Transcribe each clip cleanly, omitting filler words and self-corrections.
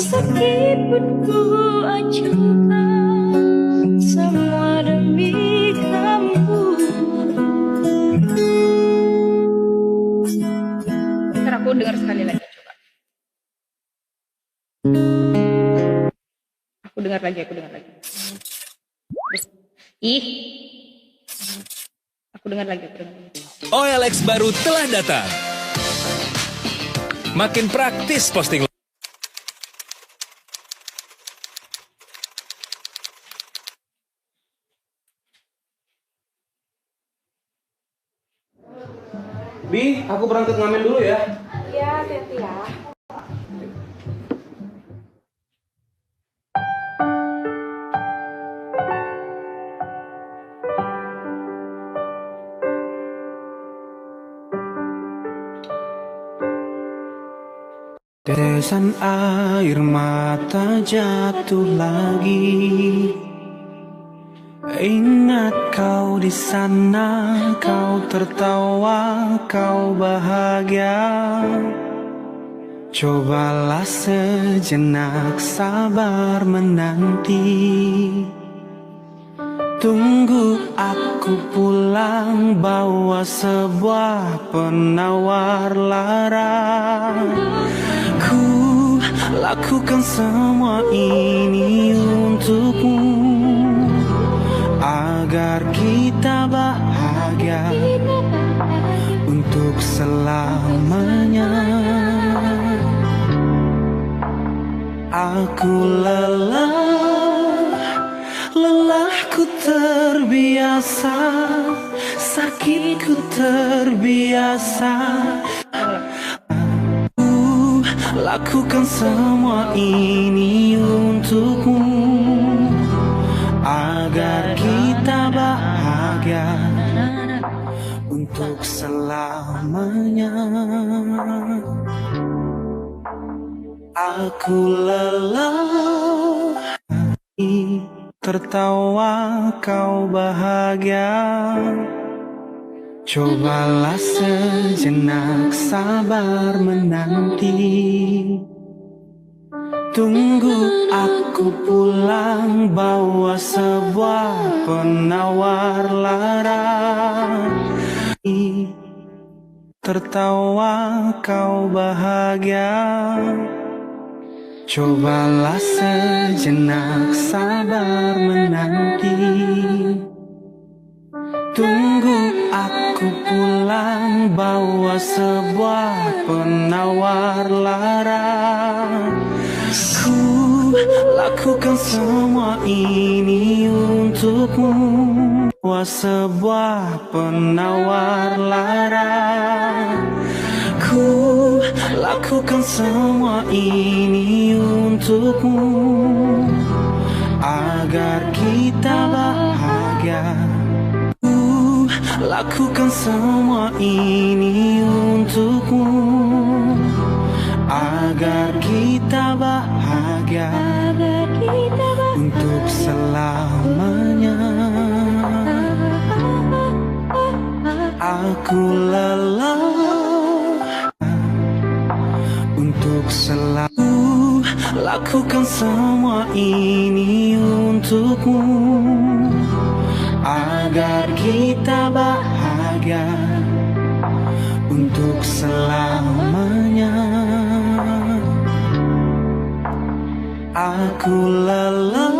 Meskipun ku acuhkan semua demi kamu. Ntar aku dengar sekali lagi, coba. Aku dengar lagi. Ih. Aku dengar lagi. OLX baru telah datang. Makin praktis posting. Bi, aku berangkat ngamen dulu ya. Ya, hati-hati ya. Tetesan air mata jatuh lagi. Ingat kau di sana, kau tertawa, kau bahagia. Cobalah sejenak sabar menanti. Tunggu aku pulang bawa sebuah penawar lara. Ku lakukan semua ini untukmu, agar kita bahagia untuk selamanya. Aku lelahku terbiasa, sakitku terbiasa. Lakukan semua ini untukmu, agar kita bahagia untuk selamanya. Aku lelah tertawa, kau bahagia. Cobalah sejenak sabar menanti. Tunggu aku pulang bawa sebuah penawar lara. Tertawa kau bahagia. Cobalah sejenak sabar menanti. Tunggu aku pulang bawa sebuah penawar lara. Ku lakukan semua ini untukmu, bawa sebuah penawar lara. Ku lakukan semua ini untukmu, agar kita bahagia. Lakukan semua ini untukmu, agar kita bahagia untuk selamanya. Aku lelah untuk selalu. Lakukan semua ini untukmu, agar kita bahagia untuk selamanya. Aku lelah.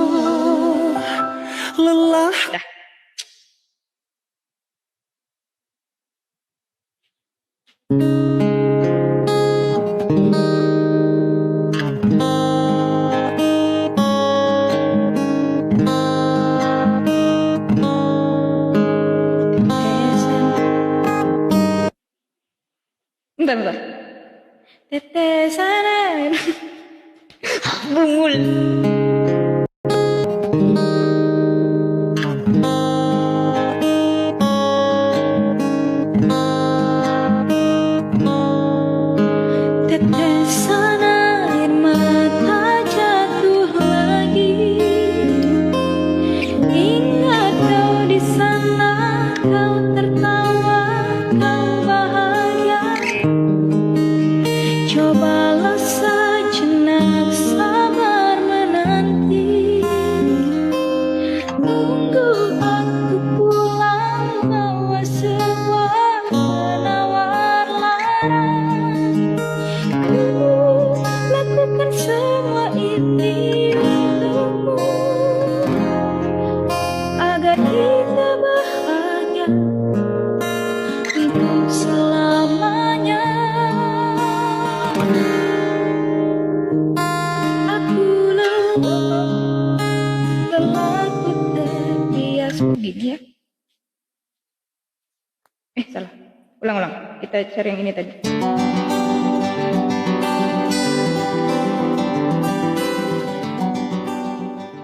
Bentar. Tetesan air bungul. Tetesan air mata jatuh lagi. Ingat kau di sana, kau tertawa, kau bahagia. Cobalah sejenak Berlaku terbiasa gini ya. Salah. Ulang. Kita cari yang ini tadi.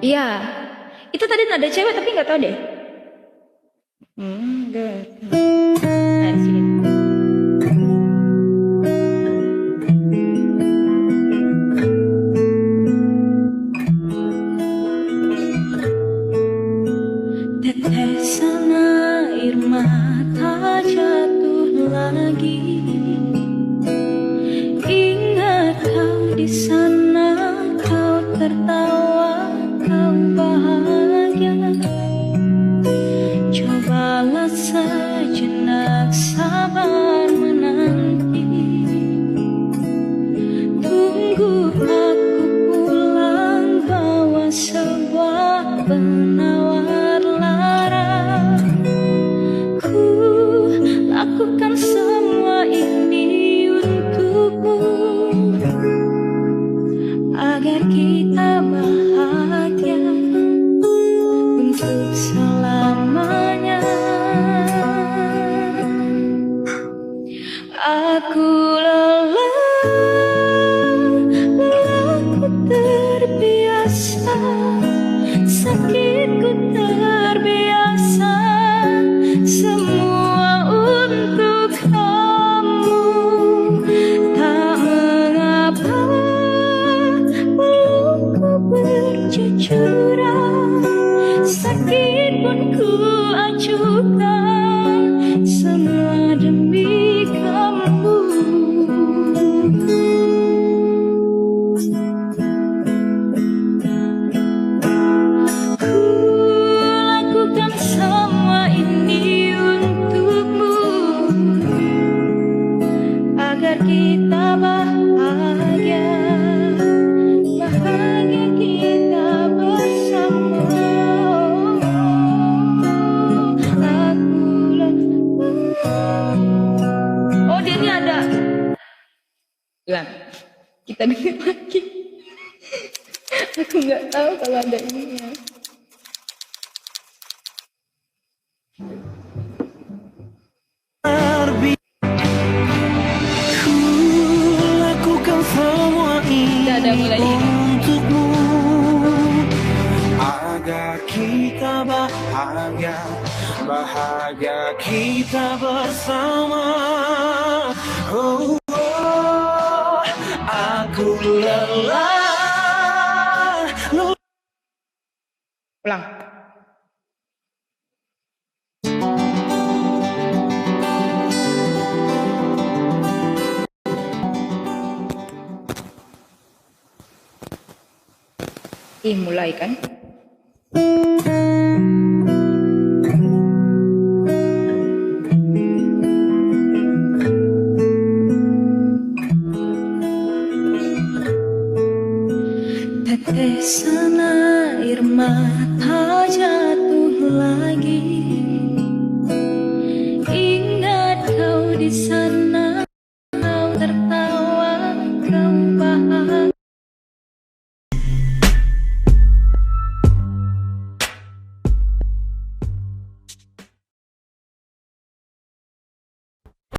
Iya. Itu tadi nada cewek tapi nggak tahu deh. Nah, di sini. Tetesan air mata jatuh lagi. Ingat kau di sana, kau tertawa, kau bahagia. Cobalah sejenak sabar menanti. Tunggu aku pulang bawa sebuah penawar lara. Ku lakukan semua ini untukmu, agar kita bahagia untuk selamanya. Aku lelahku terbiasa, sakitku terbiasa, semua untuk kamu. Tak mengapa pelukku bercucuran, sakit pun ku acuhkan, semua demi kamu. Ku lakukan semua ini untukmu, agar kita bahagia, bahagia kita bersama. Oh, dia ini ada. Ya, kita bikin lagi. Aku nggak tahu kalau ada ini ya. Ku lakukan semua ini Udah mulai. untukmu, agar kita bahagia, bahagia kita bersama. Oh, aku lelah. Ulang. Mulai kan? Tetesan air mata